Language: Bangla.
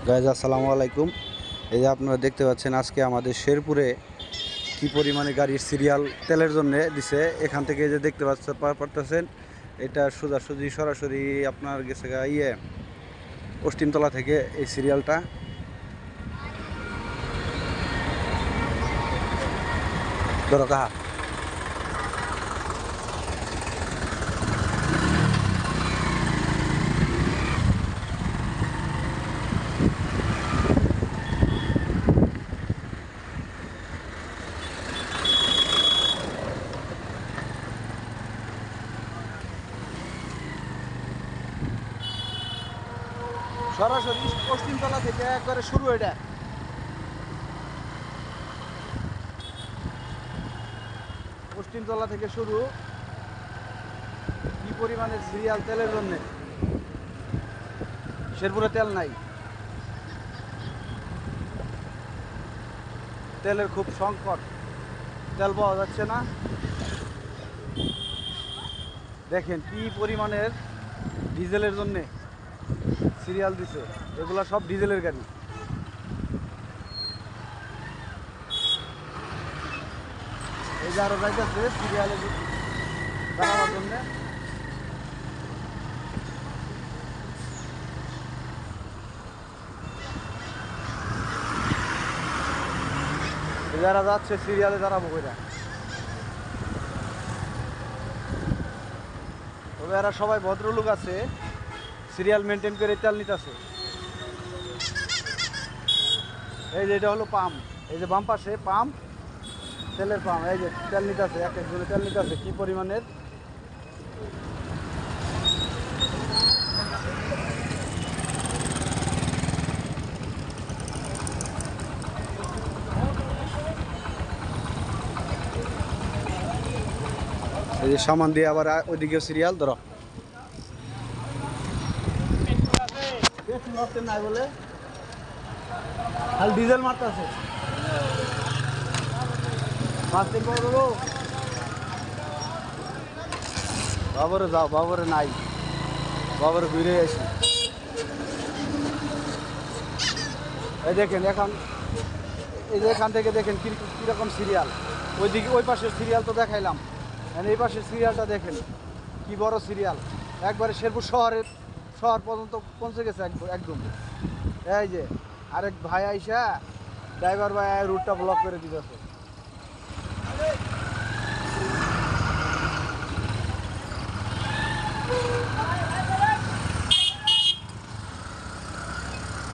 গাইজ আসসালামু আলাইকুম। এই যে আপনারা দেখতে পাচ্ছেন আজকে আমাদের শেরপুরে কি পরিমাণে গাড়ির সিরিয়াল তেলের জন্য দিছে। এখান থেকে যে দেখতে পারতেছেন এটা সোজাসুজি সরাসরি আপনার গেছে পশ্চিমতলা থেকে এই সিরিয়ালটা ধরো কাহা সরাসরি পশ্চিমতলা থেকে একবারে শুরু। এটা পশ্চিমতলা থেকে শুরু। কি পরিমাণের সিরিয়াল তেলের জন্য শেরপুরে তেল নাই, তেলের খুব সংকট, তেল পাওয়া যাচ্ছে না। দেখেন কি পরিমাণের ডিজেলের জন্য সিরিয়াল দিছে। এগুলা সব ডিজেলের গাড়ি। এই যে আরো যাইতেছে সিরিয়ালে দাঁড়াবার জন্য। যারা যাচ্ছে সিরিয়ালে দাঁড়াবো কইরা, তবে এরা সবাই ভদ্রলোক আছে, সিরিয়াল মেনটেন করে তেল নিতেছে। এই যে এটা হলো পাম্প, এই যে বাম পাশে পাম্প, তেলের পাম্প। এই যে তেল নিতেছে, এক একজনে তেল নিতেছে কি পরিমাণের। এই যে সামান দিয়ে আবার ওইদিকে সিরিয়াল ধরো নাই বলে খালি ডিজেল মারতেছে। বাবরে যাও, বাবরে নাই, বাবরে ঘুরে আসি। এই দেখেন এখন, এই যে এখান থেকে দেখেন কীরকম সিরিয়াল। ওইদিকে ওই পাশের সিরিয়াল তো দেখাইলাম, এই পাশের সিরিয়ালটা দেখেন কি বড় সিরিয়াল। একবারে শেরপুর শহর পর্যন্ত পৌঁছে গেছে একদম। এই যে আরেক ভাই আইসা, ড্রাইভার ভাই রুটটা ব্লক করে দিতেছে।